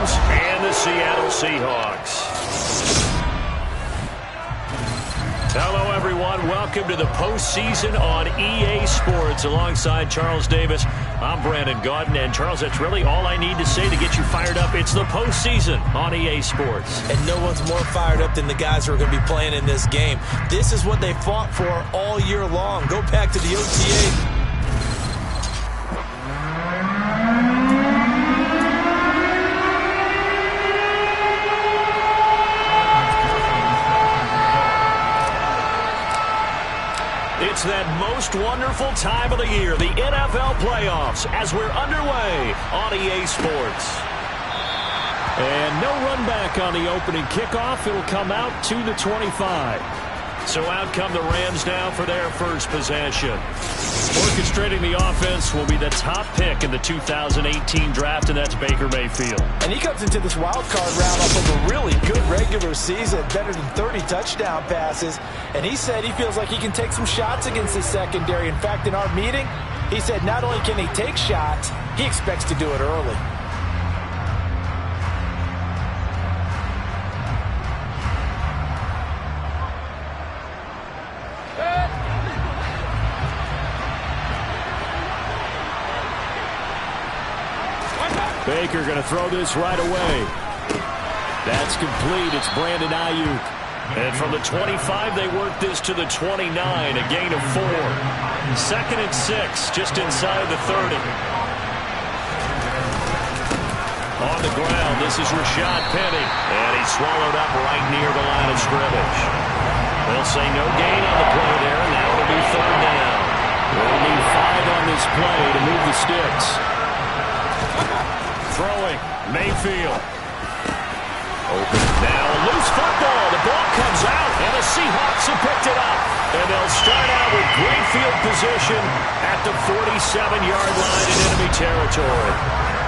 Rams and the Seattle Seahawks. Hello, everyone. Welcome to the postseason on EA Sports. Alongside Charles Davis, I'm Brandon Gaudin. And, Charles, that's really all I need to say to get you fired up. It's the postseason on EA Sports. And no one's more fired up than the guys who are going to be playing in this game. This is what they fought for all year long. Go back to the OTA. It's that most wonderful time of the year, the NFL playoffs, as we're underway on EA Sports. And no run back on the opening kickoff. It'll come out to the 25. So out come the Rams now for their first possession. Orchestrating the offense will be the top pick in the 2018 draft, and that's Baker Mayfield. And he comes into this wild card round off of a really good regular season, better than 30 touchdown passes. And he said he feels like he can take some shots against the secondary. In fact, in our meeting, he said not only can he take shots, he expects to do it early. Baker going to throw this right away. That's complete. It's Brandon Ayuk. And from the 25, they work this to the 29, a gain of 4. 2nd and 6, just inside the 30. On the ground, this is Rashad Penny. And he's swallowed up right near the line of scrimmage. They'll say no gain on the play there. Now it'll be 3rd down. They'll need 5 on this play to move the sticks. Throwing, Mayfield. Open now, a loose football. The ball comes out, and the Seahawks have picked it up. And they'll start out with great field position at the 47-yard line in enemy territory.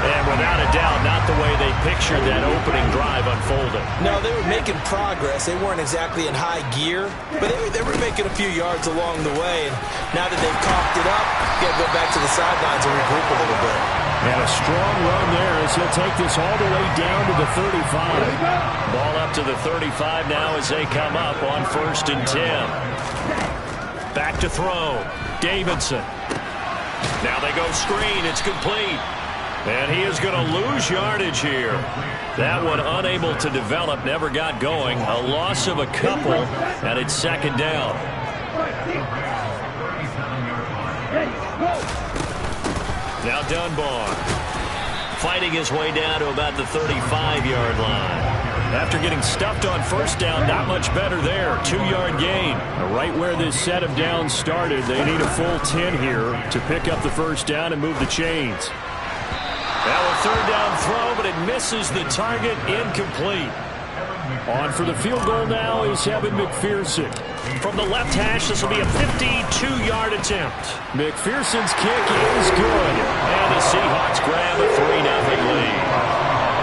And without a doubt, not the way they pictured that opening drive unfolding. No, they were making progress. They weren't exactly in high gear, but they were making a few yards along the way. And now that they've coughed it up, you got to go back to the sidelines and regroup a little bit. And a strong run there as he'll take this all the way down to the 35. Ball up to the 35 now as they come up on 1st and 10. Back to throw. Davidson. Now they go screen. It's complete. And he is going to lose yardage here. That one unable to develop, never got going. A loss of a couple, and it's 2nd down. Now Dunbar fighting his way down to about the 35-yard line. After getting stuffed on 1st down, not much better there. 2-yard gain. Right where this set of downs started, they need a full 10 here to pick up the 1st down and move the chains. Now a 3rd down throw, but it misses the target, incomplete. On for the field goal now is Evan McPherson. From the left hash, this will be a 52-yard attempt. McPherson's kick is good. And the Seahawks grab a 3-0 lead.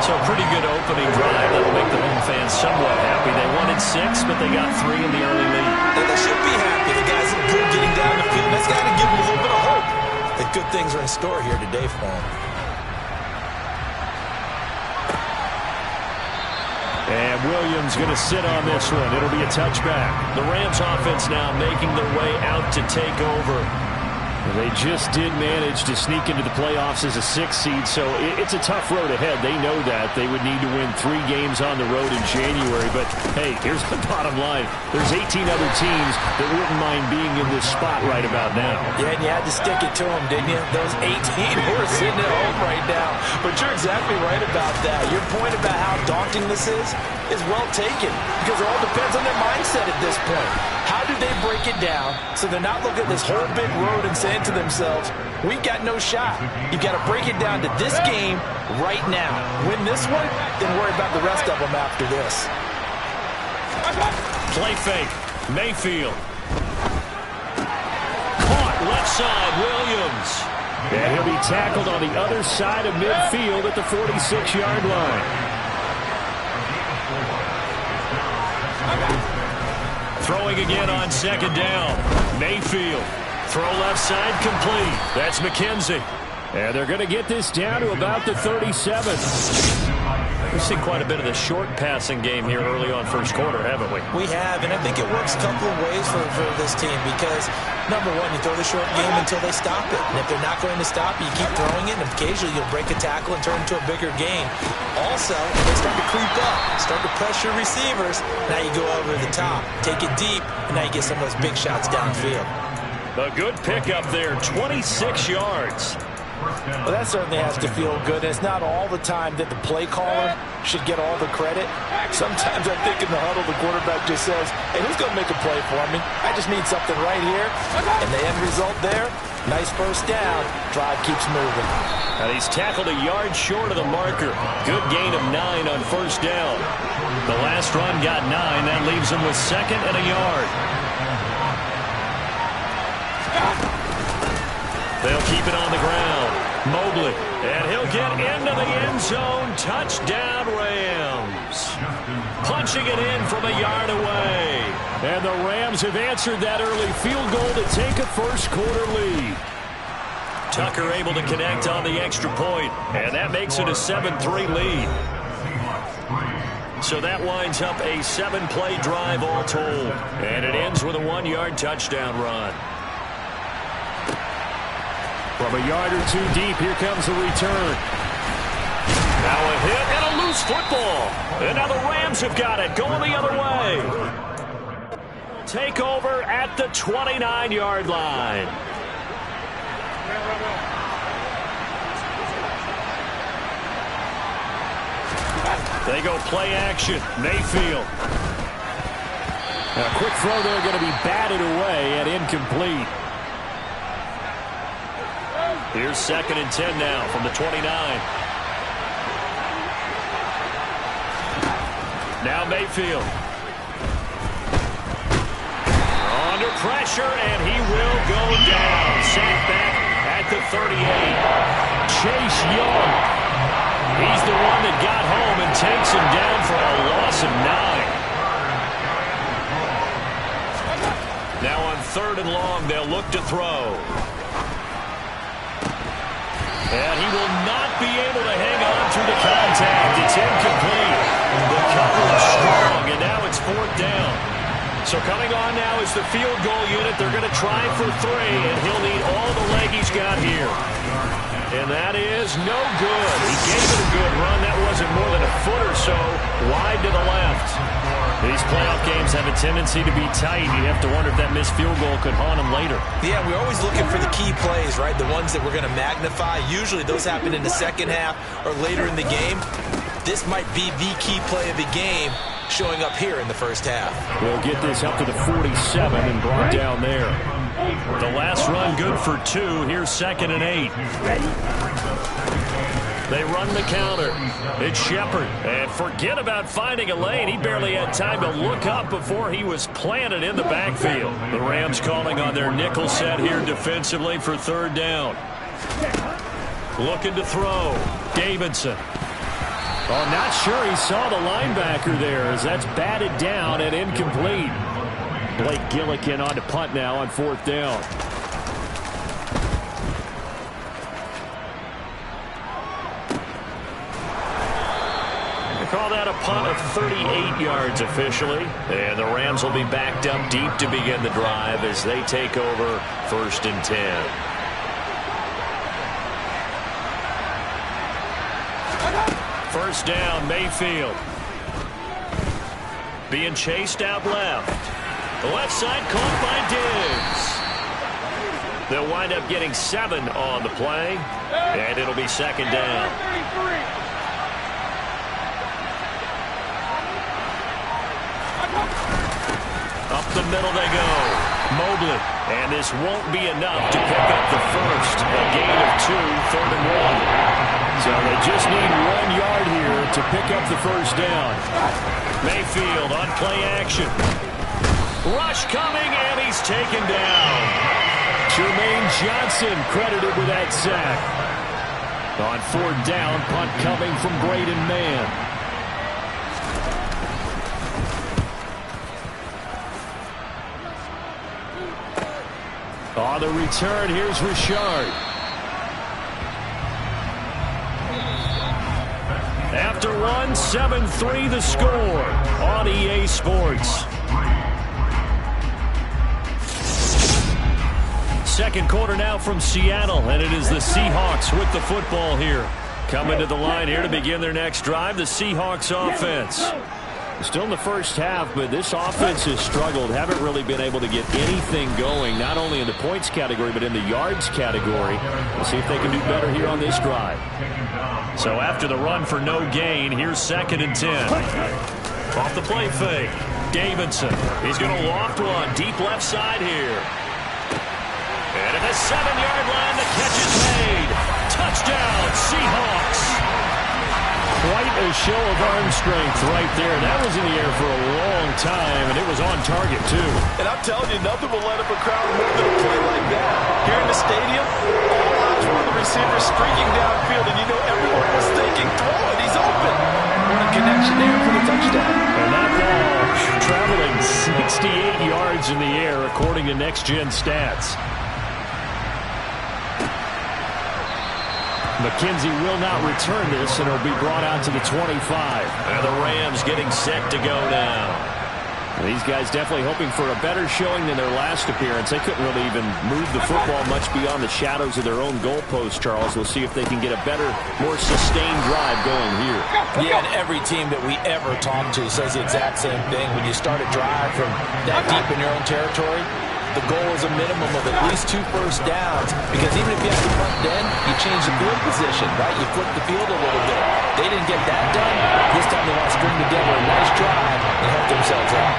So a pretty good opening drive. That'll make the home fans somewhat happy. They wanted 6, but they got 3 in the early lead. And they should be happy. The guys look good getting down the field. That's got to give them a little bit of hope that good things are in store here today for them. And Williams going to sit on this one. It'll be a touchback. The Rams offense now making their way out to take over. They just did manage to sneak into the playoffs as a 6th seed, so it's a tough road ahead. They know that. They would need to win 3 games on the road in January. But, hey, here's the bottom line. There's 18 other teams that wouldn't mind being in this spot right about now. Yeah, and you had to stick it to them, didn't you? Those 18 who are sitting at home right now. But you're exactly right about that. Your point about how daunting this is well taken, because it all depends on their mindset at this point. How do they break it down so they're not looking at this whole big road and saying to themselves, we've got no shot. You've got to break it down to this game right now. Win this one, then worry about the rest of them after this. Play fake. Mayfield. Caught left side, Williams. And he'll be tackled on the other side of midfield at the 46-yard line. Throwing again on 2nd down. Mayfield. Throw left side complete. That's McKenzie. And they're going to get this down to about the 37. We've seen quite a bit of the short passing game here early on first quarter, haven't we? We have, and I think it works a couple of ways for this team because, number one, you throw the short game until they stop it. And if they're not going to stop it, you keep throwing it, and occasionally you'll break a tackle and turn it into a bigger game. Also, they start to creep up, start to pressure receivers. Now you go over the top, take it deep, and now you get some of those big shots downfield. A good pickup there, 26 yards. Well, that certainly has to feel good. It's not all the time that the play caller should get all the credit. Sometimes I think in the huddle, the quarterback just says, hey, who's going to make a play for me? I just need something right here. And the end result there, nice first down. Drive keeps moving. And he's tackled a yard short of the marker. Good gain of 9 on first down. The last run got 9. That leaves him with 2nd and a yard. They'll keep it on the ground. Mobley, and he'll get into the end zone. Touchdown, Rams. Punching it in from a yard away. And the Rams have answered that early field goal to take a first quarter lead. Tucker able to connect on the extra point, and that makes it a 7-3 lead. So that winds up a 7-play drive all told. And it ends with a 1-yard touchdown run. From a yard or two deep, here comes the return. Now a hit and a loose football. And now the Rams have got it, going the other way. Take over at the 29-yard line. They go play action. Mayfield. And a quick throw there going to be batted away and incomplete. Here's 2nd and 10 now from the 29. Now Mayfield. Under pressure, and he will go down. Sacked back at the 38. Chase Young. He's the one that got home and takes him down for a loss of 9. Now on 3rd and long, they'll look to throw. And he will not be able to hang on through the contact. It's incomplete. The coverage strong, and now it's 4th down. So coming on now is the field goal unit. They're going to try for 3, and he'll need all the leg he's got here. And that is no good. He gave it a good run. That wasn't more than a foot or so wide to the left. These playoff games have a tendency to be tight. You have to wonder if that missed field goal could haunt him later. Yeah, we're always looking for the key plays, right? The ones that we're going to magnify. Usually those happen in the second half or later in the game. This might be the key play of the game showing up here in the first half. We'll get this up to the 47 and brought down there. The last run good for 2. Here's 2nd and 8. They run the counter. It's Shepard. And forget about finding a lane. He barely had time to look up before he was planted in the backfield. The Rams calling on their nickel set here defensively for 3rd down. Looking to throw. Davidson. Oh, not sure he saw the linebacker there as that's batted down and incomplete. Blake Gillikin on to punt now on 4th down. They call that a punt of 38 yards officially. And the Rams will be backed up deep to begin the drive as they take over 1st and 10. First down, Mayfield. Being chased out left. The left side caught by Diggs. They'll wind up getting 7 on the play, and it'll be 2nd down. Up the middle they go. Mobley, and this won't be enough to pick up the first. A gain of 2, 3rd and 1. So they just need 1 yard here to pick up the first down. Mayfield on play action. Rush coming, and he's taken down. Jermaine Johnson credited with that sack. On 4th down, punt coming from Braden Mann. On the return, here's Richard. After one, 7-3 the score on EA Sports. Second quarter now from Seattle, and it is the Seahawks with the football here. Coming to the line here to begin their next drive, the Seahawks offense. Still in the first half, but this offense has struggled. Haven't really been able to get anything going, not only in the points category, but in the yards category. We'll see if they can do better here on this drive. So after the run for no gain, here's 2nd and 10. Off the play fake, Davidson. He's going to loft one deep left side here. And at the 7-yard line, the catch is made. Touchdown, Seahawks. Quite a show of arm strength right there. That was in the air for a long time, and it was on target, too. And I'm telling you, nothing will let up a crowd more than a play like that. Here in the stadium, all eyes were on the receiver streaking downfield, and you know everyone was thinking, throw it, he's open. What a connection there for the touchdown. And that ball traveling 68 yards in the air, according to Next Gen Stats. McKenzie will not return this, and it'll be brought out to the 25. And the Rams getting set to go now. These guys definitely hoping for a better showing than their last appearance. They couldn't really even move the football much beyond the shadows of their own goalpost, Charles. We'll see if they can get a better, more sustained drive going here. Yeah, and every team that we ever talk to says the exact same thing. When you start a drive from that deep in your own territory, the goal is a minimum of at least 2 first downs, because even if you have the front end, you change the field position, right? You flip the field a little bit. They didn't get that done. This time they want to string together a nice drive and help themselves out.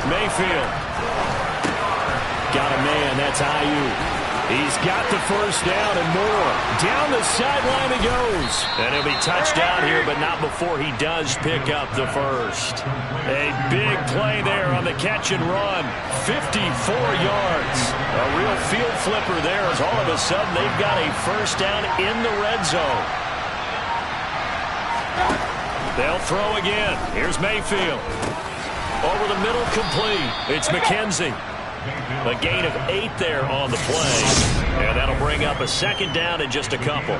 Mayfield. Got a man. That's Ayuk. He's got the first down and more. Down the sideline he goes. And he'll be touchdown here, but not before he does pick up the first. A big play there on the catch and run. 54 yards. A real field flipper there, as all of a sudden they've got a first down in the red zone. They'll throw again. Here's Mayfield. Over the middle, complete. It's McKenzie. A gain of 8 there on the play. And that'll bring up a second down in just a couple.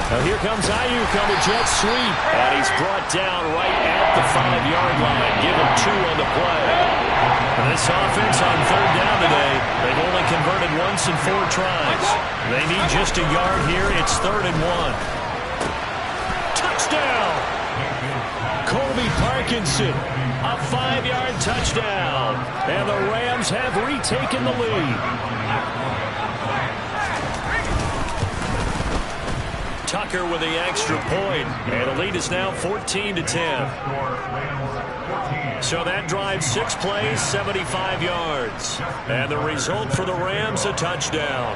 Now here comes Ayuk on the jet sweep. And he's brought down right at the 5-yard line. Give him 2 on the play. And this offense on 3rd down today, they've only converted once in 4 tries. They need just a yard here. It's 3rd and 1. Touchdown! Colby Parkinson, a 5-yard touchdown. And the Rams have retaken the lead. Tucker with the extra point, and the lead is now 14-10. So that drive, 6 plays, 75 yards. And the result for the Rams, a touchdown.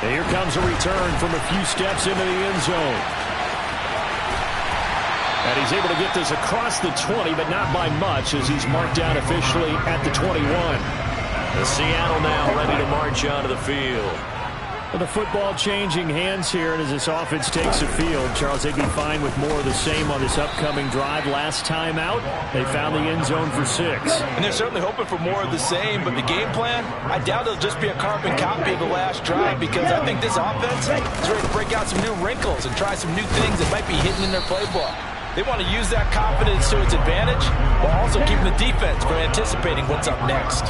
And here comes a return from a few steps into the end zone. And he's able to get this across the 20, but not by much, as he's marked down officially at the 21. The Seattle now ready to march onto the field. With the football changing hands here, and as this offense takes the field, Charles, they'd be fine with more of the same on this upcoming drive. Last time out, they found the end zone for 6. And they're certainly hoping for more of the same, but the game plan, I doubt it'll just be a carbon copy of the last drive, because I think this offense is ready to break out some new wrinkles and try some new things that might be hidden in their playbook. They want to use that confidence to its advantage, while also keeping the defense from anticipating what's up next.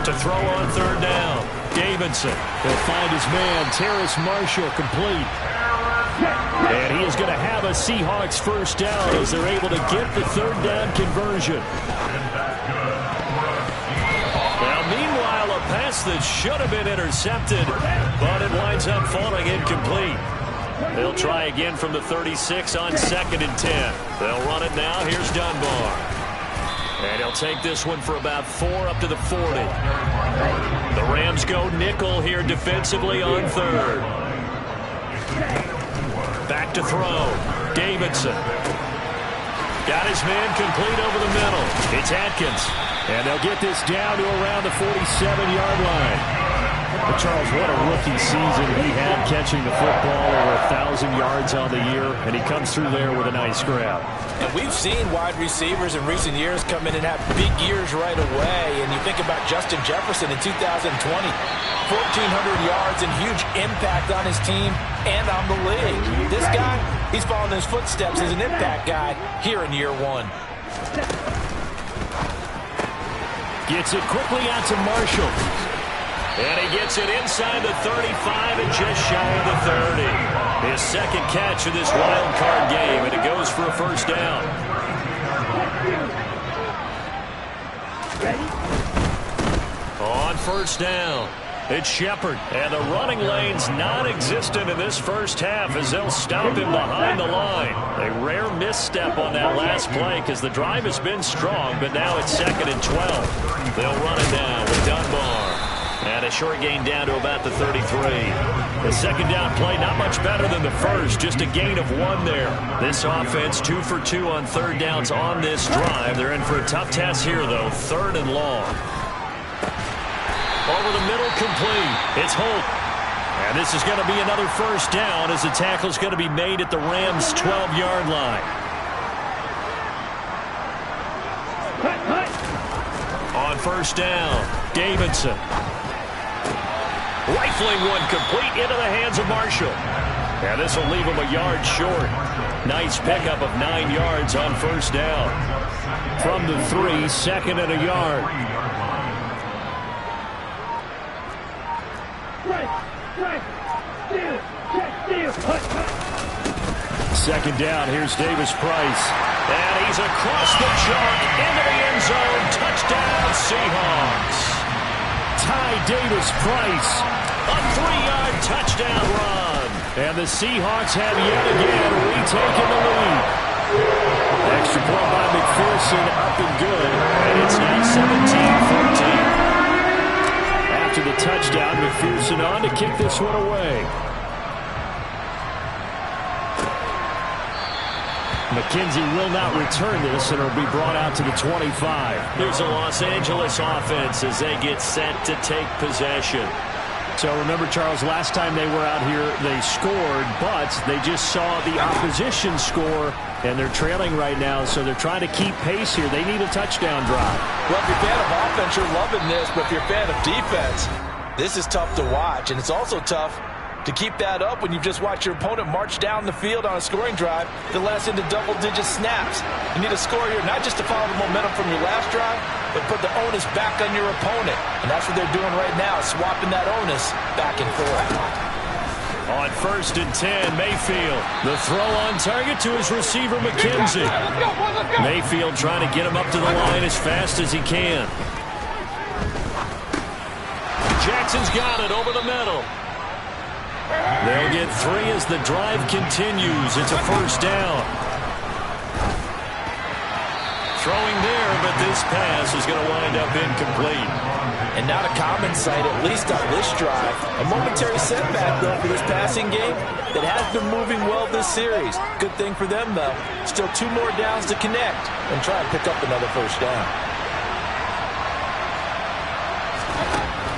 To throw on 3rd down, Davidson. He'll find his man, Terrace Marshall, complete. And he is going to have a Seahawks first down as they're able to get the 3rd down conversion. Now, meanwhile, a pass that should have been intercepted, but it winds up falling incomplete. They'll try again from the 36 on 2nd and 10. They'll run it now. Here's Dunbar. And he'll take this one for about 4 up to the 40. The Rams go nickel here defensively on 3rd. Back to throw. Davidson. Got his man complete over the middle. It's Atkins. And they'll get this down to around the 47-yard line. But Charles, what a rookie season he had, catching the football over 1,000 yards on the year, and he comes through there with a nice grab. And we've seen wide receivers in recent years come in and have big years right away. And you think about Justin Jefferson in 2020, 1,400 yards and huge impact on his team and on the league. This guy, he's following his footsteps as an impact guy here in year one. Gets it quickly out to Marshall. And he gets it inside the 35 and just shy of the 30. His second catch of this wild card game, and it goes for a first down. On first down, it's Shepard. And the running lane's non-existent in this first half as they'll stop him behind the line. A rare misstep on that last play because the drive has been strong, but now it's 2nd and 12. They'll run it down with Dunbar. And a short gain down to about the 33. The second down play, not much better than the first. Just a gain of 1 there. This offense 2 for 2 on third downs on this drive. They're in for a tough task here, though. 3rd and long. Over the middle, complete. It's Holt. And this is going to be another first down as the tackle's going to be made at the Rams' 12-yard line. On first down, Davidson. Rifling one complete into the hands of Marshall. And this will leave him a yard short. Nice pickup of 9 yards on first down. From the 3, 2nd and a yard. Second down, here's Davis Price. And he's across the chalk into the end zone. Touchdown, Seahawks. Ty Davis Price, a 3-yard touchdown run. And the Seahawks have yet again retaken the lead. Extra point by McPherson, up and good. And it's now 17-14. After the touchdown, McPherson on to kick this one away. McKenzie will not return this, and it'll be brought out to the 25. Here's the Los Angeles offense as they get set to take possession. So remember, Charles, last time they were out here, they scored, but they just saw the opposition score, and they're trailing right now, so they're trying to keep pace here. They need a touchdown drive. Well, if you're a fan of offense, you're loving this, but if you're a fan of defense, this is tough to watch, and it's also tough to keep that up when you've just watched your opponent march down the field on a scoring drive that lasts into double-digit snaps. You need a score here, not just to follow the momentum from your last drive, but put the onus back on your opponent. And that's what they're doing right now, swapping that onus back and forth. On 1st and 10, Mayfield. The throw on target to his receiver, McKenzie. Mayfield trying to get him up to the line as fast as he can. Jackson's got it over the middle. They'll get 3 as the drive continues. It's a first down. Throwing there, but this pass is going to wind up incomplete. And not a common sight, at least on this drive. A momentary setback, though, for this passing game that has been moving well this series. Good thing for them, though. Still 2 more downs to connect and try and pick up another first down.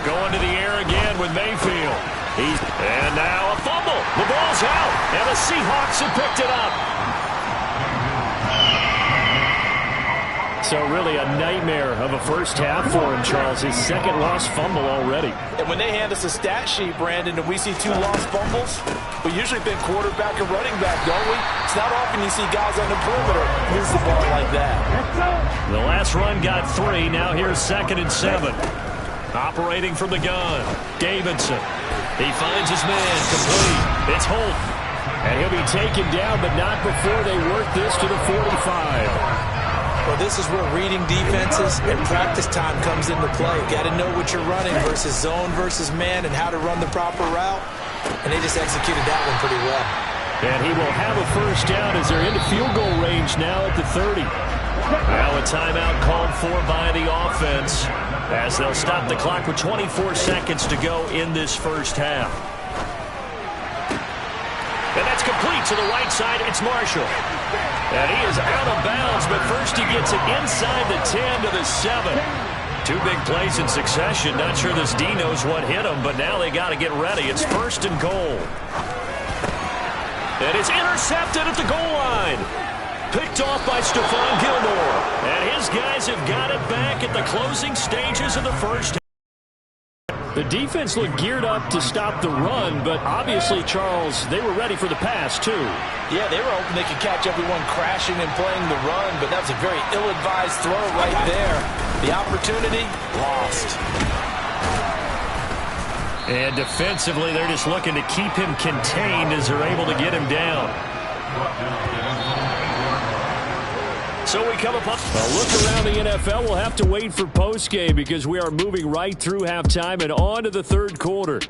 Going to the air again with Mayfield. And now a fumble. The ball's out, and the Seahawks have picked it up. So really a nightmare of a first half for him, Charles. His 2nd lost fumble already. And when they hand us a stat sheet, Brandon, and we see 2 lost fumbles, we usually pick quarterback or running back, don't we? It's not often you see guys on the perimeter lose the ball like that. The last run got 3. Now here's 2nd and 7. Operating from the gun, Davidson. He finds his man, complete. It's Holt. And he'll be taken down, but not before they work this to the 45. Well, this is where reading defenses and practice time comes into play. Got to know what you're running versus zone versus man and how to run the proper route. And they just executed that one pretty well. And he will have a first down as they're into field goal range now at the 30. Now a timeout called for by the offense as they'll stop the clock with 24 seconds to go in this first half. And that's complete to the right side. It's Marshall. And he is out of bounds, but first he gets it inside the 10 to the 7. Two big plays in succession. Not sure this D knows what hit him, but now they got to get ready. It's 1st and goal. And it's intercepted at the goal line. Picked off by Stephon Gilmore. And his guys have got it back at the closing stages of the first. The defense looked geared up to stop the run, but obviously, Charles, they were ready for the pass, too. Yeah, they were hoping they could catch everyone crashing and playing the run, but that was a very ill-advised throw right there. The opportunity, lost. And defensively, they're just looking to keep him contained as they're able to get him down. So we come upon a look around the NFL. We'll have to wait for postgame because we are moving right through halftime and on to the third quarter.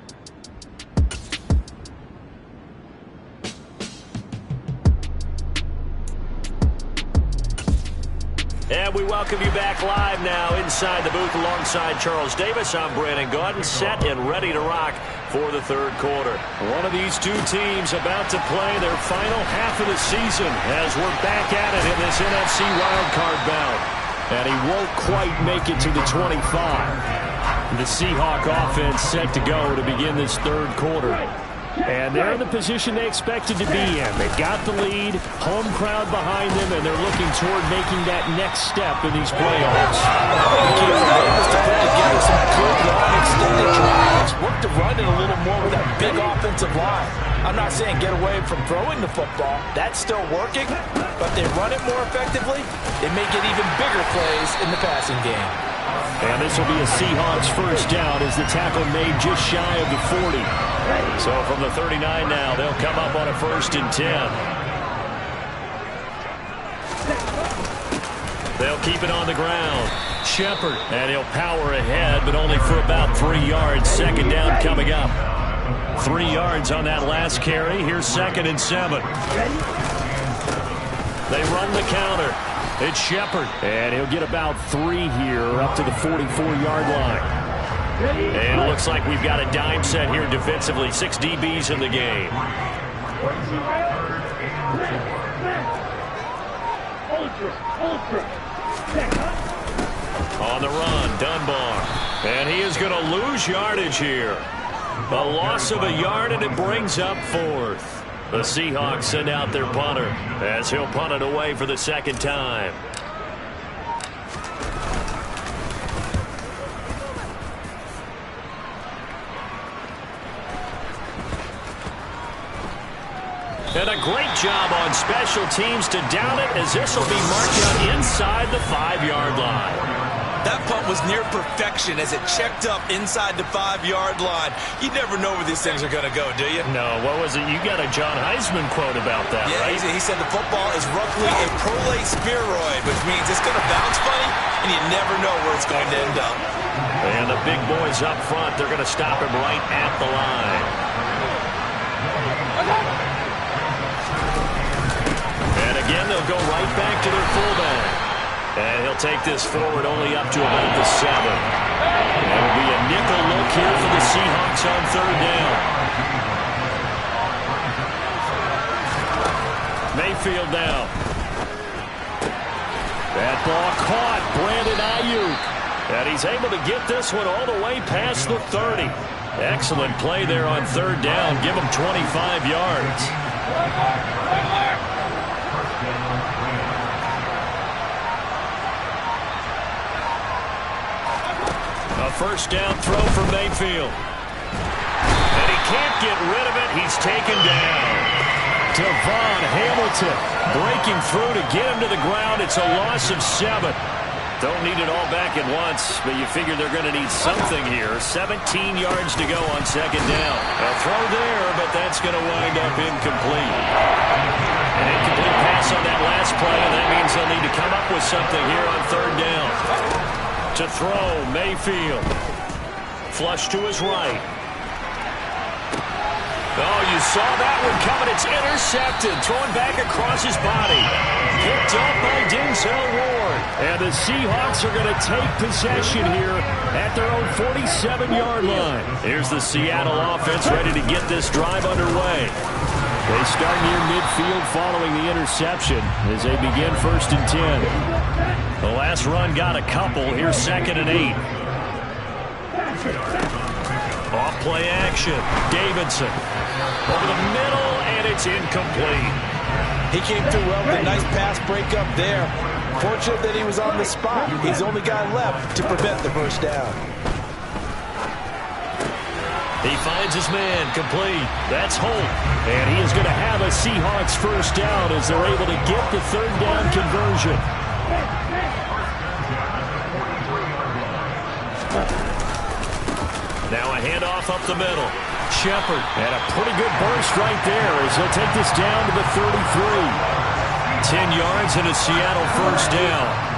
And we welcome you back live now inside the booth alongside Charles Davis. I'm Brandon Gaudin, set and ready to rock for the third quarter. One of these two teams about to play their final half of the season as we're back at it in this NFC wildcard bout. And he won't quite make it to the 25. The Seahawk offense set to go to begin this third quarter. And they're in the position they expected to be in. They've got the lead, home crowd behind them, and they're looking toward making that next step in these playoffs. Davis to put together some good long extended drives. Work the run in a little more with that big offensive line. I'm not saying get away from throwing the football. That's still working, but they run it more effectively. They may get even bigger plays in the passing game. And this will be a Seahawks first down as the tackle made just shy of the 40. So from the 39 now, they'll come up on a 1st and 10. They'll keep it on the ground. Shepard, and he'll power ahead, but only for about 3 yards. Second down coming up. 3 yards on that last carry. Here's 2nd and 7. They run the counter. It's Shepard. And he'll get about 3 here up to the 44-yard line. And it looks like we've got a dime set here defensively. 6 DBs in the game. On the run, Dunbar. And he is going to lose yardage here. A loss of a yard, and it brings up 4th. The Seahawks send out their punter as he'll punt it away for the second time. And a great job on special teams to down it as this will be marked out inside the 5-yard line. That punt was near perfection as it checked up inside the 5-yard line. You never know where these things are going to go, do you? No, what was it? You got a John Heisman quote about that, yeah, right? He said the football is roughly a prolate spheroid, which means it's going to bounce funny, and you never know where it's going to end up. And the big boys up front, they're going to stop him right at the line. And again, they'll go right back to their fullback. And he'll take this forward only up to about the 7. And it'll be a nickel look here for the Seahawks on 3rd down. Mayfield now. That ball caught. Brandon Ayuk. And he's able to get this one all the way past the 30. Excellent play there on 3rd down. Give him 25 yards. A first down throw for Mayfield. And he can't get rid of it. He's taken down. Devon Hamilton breaking through to get him to the ground. It's a loss of 7. Don't need it all back at once, but you figure they're going to need something here. 17 yards to go on 2nd down. A throw there, but that's going to wind up incomplete. An incomplete pass on that last play, and that means they'll need to come up with something here on 3rd down. To throw, Mayfield. Flush to his right. Oh, you saw that one coming. It's intercepted. Thrown back across his body. Picked up by Denzel Ward. And the Seahawks are going to take possession here at their own 47-yard line. Here's the Seattle offense ready to get this drive underway. They start near midfield following the interception as they begin 1st and 10. The last run got a couple. Here's 2nd and 8. Off play action. Davidson. Over the middle, and it's incomplete. He came through well with a nice pass breakup there. Fortunate that he was on the spot. He's the only guy left to prevent the first down. He finds his man, complete. That's Holt. And he is going to have a Seahawks first down as they're able to get the 3rd down conversion. Now a handoff up the middle. Shepard. And a pretty good burst right there as he'll take this down to the 33. 10 yards and a Seattle first down.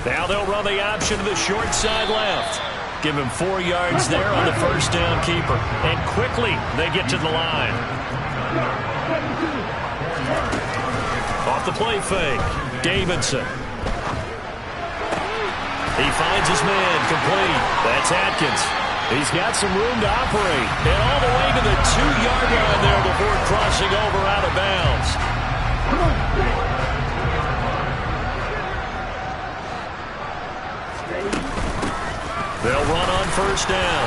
Now they'll run the option to the short side left. Give him 4 yards there on the first down keeper. And quickly they get to the line. Off the play fake. Davidson. He finds his man, complete. That's Atkins. He's got some room to operate. And all the way to the 2-yard line there before crossing over out of bounds. They'll run on first down.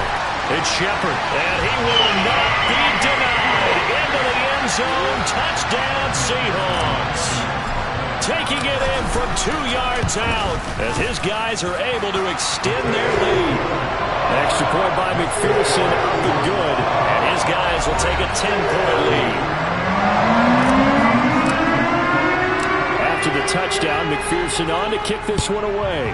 It's Shepard, and he will not be denied. Into the end zone, touchdown Seahawks. Taking it in from 2 yards out as his guys are able to extend their lead. Extra point by McPherson, up and good. And his guys will take a 10-point lead. After the touchdown, McPherson on to kick this one away.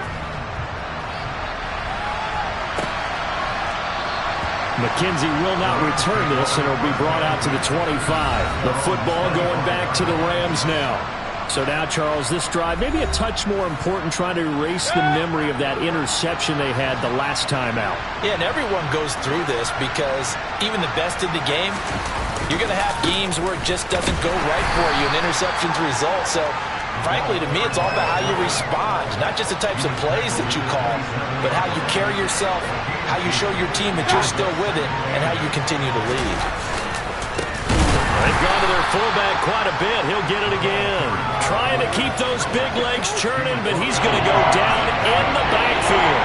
McKenzie will not return this, and it'll be brought out to the 25. The football going back to the Rams now. So now, Charles, this drive maybe a touch more important, trying to erase the memory of that interception they had the last time out. Yeah, and everyone goes through this because even the best in the game, you're going to have games where it just doesn't go right for you, and interceptions result. So, frankly, to me, it's all about how you respond, not just the types of plays that you call, but how you carry yourself, how you show your team that you're still with it, and how you continue to lead. They've gone to their fullback quite a bit. He'll get it again. Trying to keep those big legs churning, but he's going to go down in the backfield.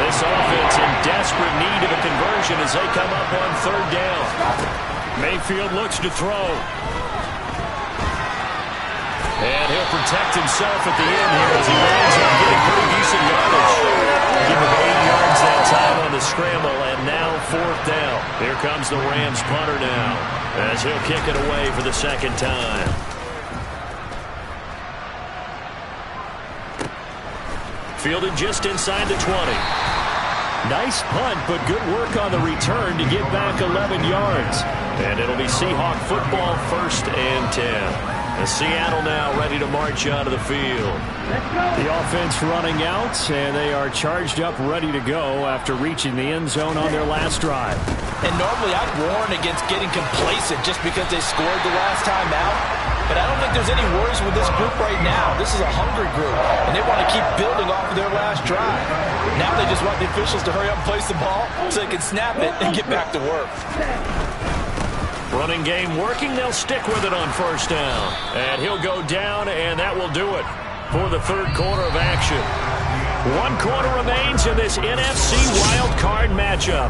This offense in desperate need of a conversion as they come up on 3rd down. Mayfield looks to throw. And he'll protect himself at the end here as he winds up getting pretty decent yardage. Give him 8 yards that time on the scramble, and now 4th down. Here comes the Rams punter now as he'll kick it away for the 2nd time. Fielded just inside the 20. Nice punt, but good work on the return to get back 11 yards. And it'll be Seahawk football 1st and 10. And Seattle now ready to march out of the field. The offense running out, and they are charged up, ready to go after reaching the end zone on their last drive. And normally I'd warn against getting complacent just because they scored the last time out. But I don't think there's any worries with this group right now. This is a hungry group, and they want to keep building off of their last drive. Now they just want the officials to hurry up and place the ball so they can snap it and get back to work. Running game working. They'll stick with it on 1st down. And he'll go down, and that will do it for the 3rd quarter of action. 1 quarter remains in this NFC wild card matchup.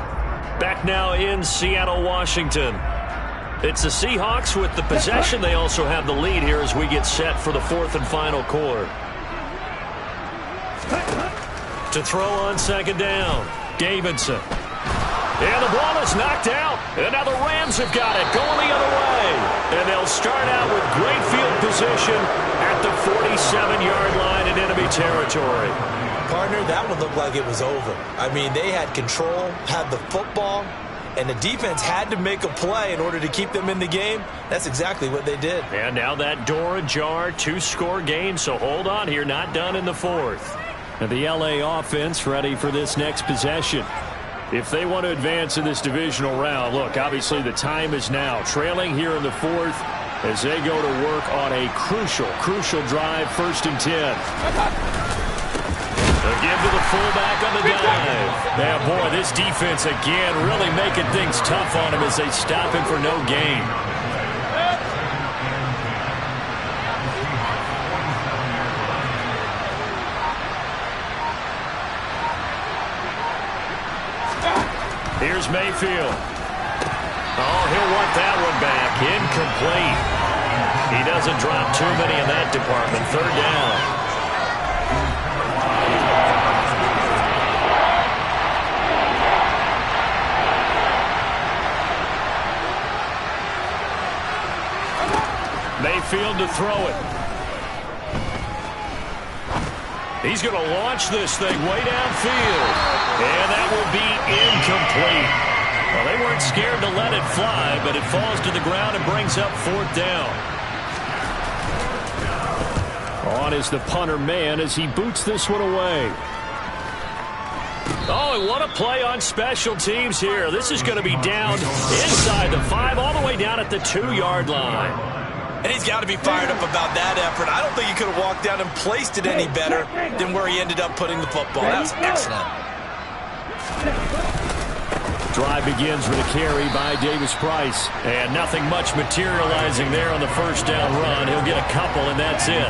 Back now in Seattle, Washington. It's the Seahawks with the possession. They also have the lead here as we get set for the 4th and final quarter. To throw on 2nd down, Davidson. And the ball is knocked out. And now the Rams have got it going the other way. And they'll start out with great field position at the 47-yard line in enemy territory. Partner, that one looked like it was over. I mean, they had control, had the football, and the defense had to make a play in order to keep them in the game. That's exactly what they did. And now that door ajar, 2-score game, so hold on here, not done in the 4th. And the LA offense ready for this next possession. If they want to advance in this divisional round, look, obviously the time is now. Trailing here in the 4th as they go to work on a crucial drive, 1st and 10. They'll give to the fullback on the dive. Yeah, boy, this defense again really making things tough on him as they stop him for no gain. Here's Mayfield. Oh, he'll want that one back. Incomplete. He doesn't drop too many in that department. Third down. Mayfield to throw it. He's going to launch this thing way downfield. And that will be incomplete. Well, they weren't scared to let it fly, but it falls to the ground and brings up fourth down. On is the punter man as he boots this one away. Oh, and what a play on special teams here. This is going to be down inside the 5, all the way down at the 2-yard line. And he's got to be fired up about that effort. I don't think he could have walked down and placed it any better than where he ended up putting the football. That was excellent. Drive begins with a carry by Davis-Price. And nothing much materializing there on the first down run. He'll get a couple, and that's it.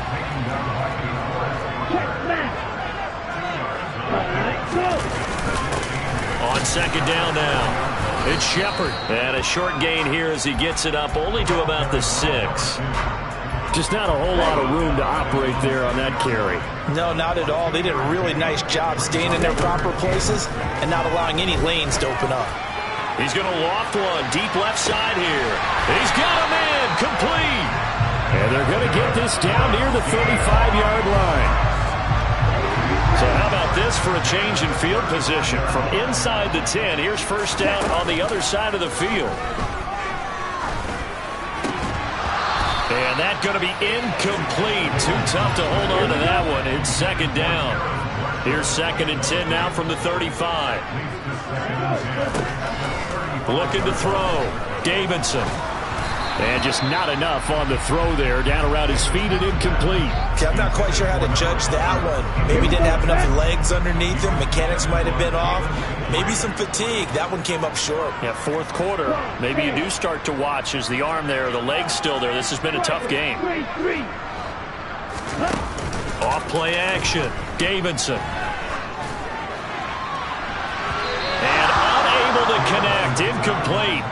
On second down now. It's Shepard. And a short gain here as he gets it up only to about the 6. Just not a whole lot of room to operate there on that carry. No, not at all. They did a really nice job staying in their proper places and not allowing any lanes to open up. He's going to loft one deep left side here. He's got him in. Complete. And they're going to get this down near the 35-yard line. So how about this for a change in field position? From inside the 10, here's first down on the other side of the field. And that's going to be incomplete. Too tough to hold on to that one. It's second down. Here's second and 10 now from the 35. Looking to throw. Davidson. And just not enough on the throw there. Down around his feet and incomplete. Okay, I'm not quite sure how to judge that one. Maybe didn't have enough legs underneath him. Mechanics might have been off. Maybe some fatigue. That one came up short. Yeah, fourth quarter. Maybe you do start to watch. Is the arm there, the leg's still there? This has been a tough game. Off play action. Davidson. And unable to connect. Incomplete.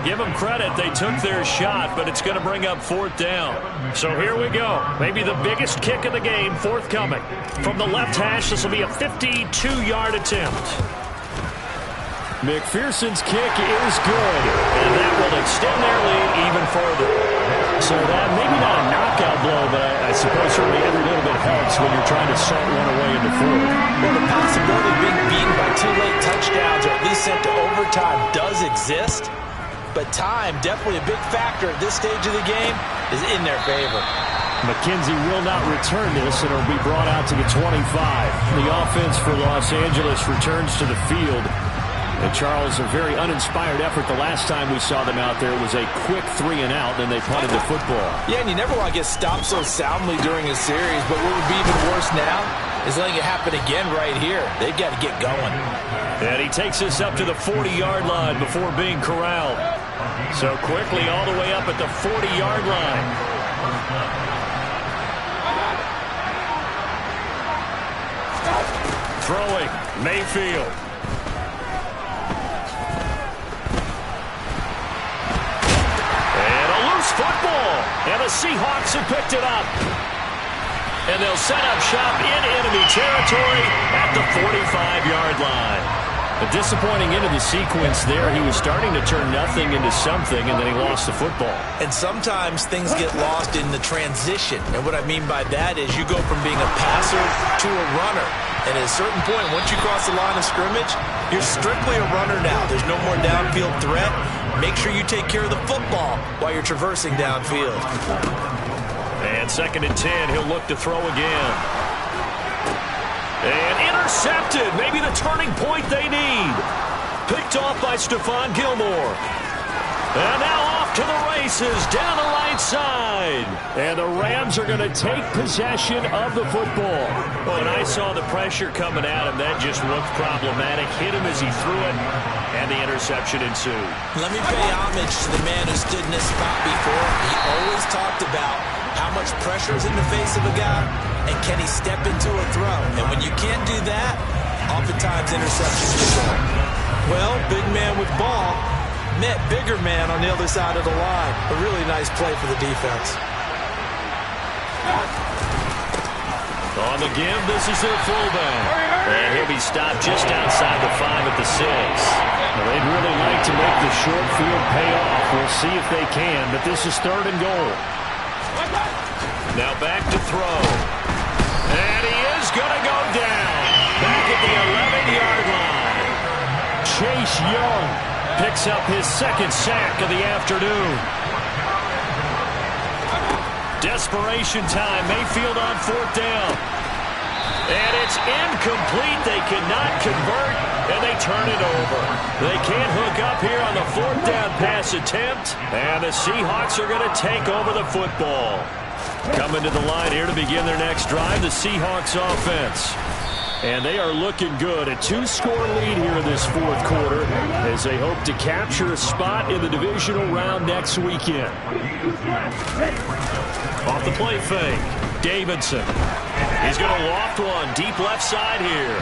Give them credit. They took their shot, but it's going to bring up fourth down. So here we go. Maybe the biggest kick of the game forthcoming. From the left hash, this will be a 52-yard attempt. McPherson's kick is good. And that will extend their lead even further. So that maybe not a knockout blow, but I suppose certainly every little bit helps when you're trying to salt one away in the fourth. Well, the possibility of being beaten by 2 late touchdowns or at least sent to overtime does exist. But time, definitely a big factor at this stage of the game, is in their favor. McKenzie will not return this, and it'll be brought out to the 25. The offense for Los Angeles returns to the field. And Charles, a very uninspired effort the last time we saw them out there. It was a quick 3-and-out, then they punted the football. Yeah, and you never want to get stopped so soundly during a series, but what would be even worse now is letting it happen again right here. They've got to get going. And he takes us up to the 40-yard line before being corralled. So quickly all the way up at the 40-yard line. Throwing, Mayfield. And a loose football. And the Seahawks have picked it up. And they'll set up shop in enemy territory at the 45-yard line. A disappointing end of the sequence there. He was starting to turn nothing into something, and then he lost the football. And sometimes things get lost in the transition. And what I mean by that is you go from being a passer to a runner. And at a certain point, once you cross the line of scrimmage, you're strictly a runner now. There's no more downfield threat. Make sure you take care of the football while you're traversing downfield. And second and 10, he'll look to throw again. And intercepted. Maybe the turning point they need. Picked off by Stephon Gilmore. And now off to the races down the right side. And the Rams are going to take possession of the football. When I saw the pressure coming at him, that just looked problematic. Hit him as he threw it, and the interception ensued. Let me pay homage to the man who stood in this spot before. He always talked about how much pressure is in the face of a guy, and can he step into a throw. And when you can't do that, oftentimes interceptions result. Well, big man with ball met bigger man on the other side of the line. A really nice play for the defense. On the give, this is their fullback. And he'll be stopped just outside the 5 at the 6. Well, they'd really like to make the short field pay off. We'll see if they can, but this is 3rd and goal. Now back to throw. And he is going to go down. Back at the 11-yard line. Chase Young picks up his 2nd sack of the afternoon. Desperation time. Mayfield on 4th down. And it's incomplete. They cannot convert, and they turn it over. They can't hook up here on the 4th down pass attempt, and the Seahawks are going to take over the football. Coming to the line here to begin their next drive, the Seahawks offense. And they are looking good. A 2-score lead here in this 4th quarter as they hope to capture a spot in the divisional round next weekend. Off the play fake, Davidson. He's going to loft one deep left side here.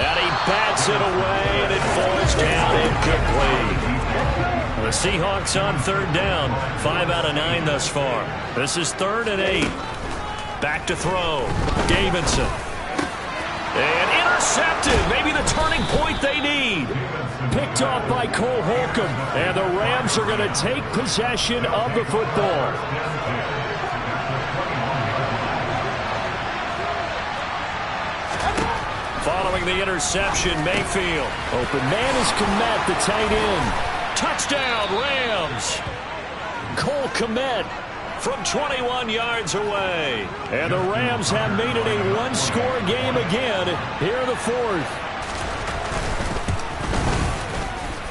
And he bats it away, and it falls down incomplete. The Seahawks on 3rd down. 5 out of 9 thus far. This is 3rd and 8. Back to throw. Davidson. And intercepted. Maybe the turning point they need. Picked off by Cole Holcomb. And the Rams are going to take possession of the football. Following the interception, Mayfield. Open man is Kmet, the tight end. Touchdown, Rams. Cole Kmet from 21 yards away. And the Rams have made it a 1-score game again here in the 4th.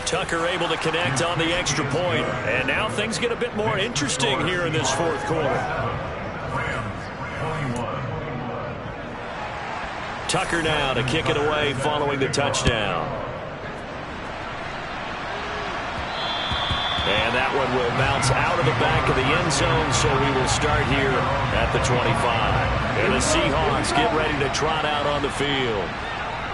Tucker able to connect on the extra point. And now things get a bit more interesting here in this 4th quarter. Tucker now to kick it away following the touchdown. And that one will bounce out of the back of the end zone, so we will start here at the 25. And the Seahawks get ready to trot out on the field.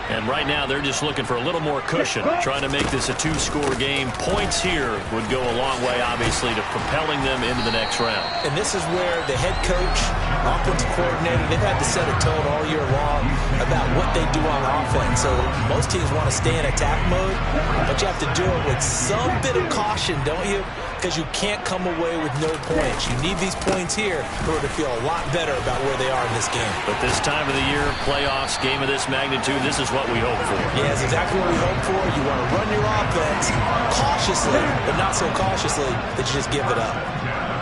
And right now, they're just looking for a little more cushion, trying to make this a 2-score game. Points here would go a long way, obviously, to propelling them into the next round. And this is where the head coach, offensive coordinator, they've had to set a tone all year long about what they do on offense. So most teams want to stay in attack mode, but you have to do it with some bit of caution, don't you? Because you can't come away with no points. You need these points here in order to feel a lot better about where they are in this game. But this time of the year, playoffs, game of this magnitude, this is what we hope for. Yeah, it's exactly what we hope for. You want to run your offense cautiously, but not so cautiously that you just give it up.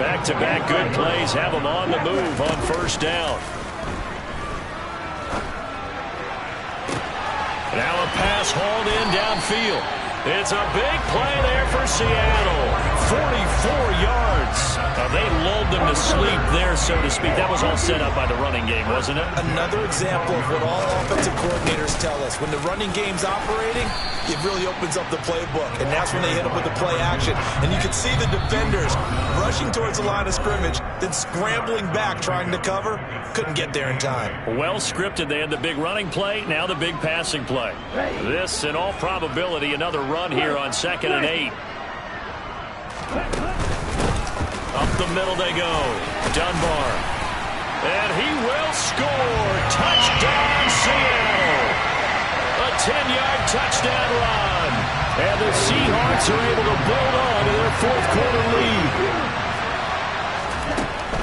Back-to-back good plays have them on the move on 1st down. Now a pass hauled in downfield. It's a big play there for Seattle. 44 yards. They lulled them to sleep there, so to speak. That was all set up by the running game, wasn't it? Another example of what all offensive coordinators tell us. When the running game's operating, it really opens up the playbook. And that's when they hit them with the play action. And you can see the defenders rushing towards the line of scrimmage, then scrambling back trying to cover. Couldn't get there in time. Well scripted. They had the big running play, now the big passing play. This, in all probability, another run here on 2nd and 8. Up the middle they go. Dunbar. And he will score. Touchdown, Seattle. A 10-yard touchdown run. And the Seahawks are able to build on to their 4th quarter lead.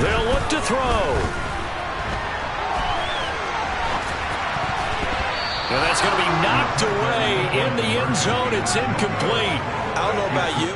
They'll look to throw. And that's going to be knocked away in the end zone. It's incomplete. I don't know about you,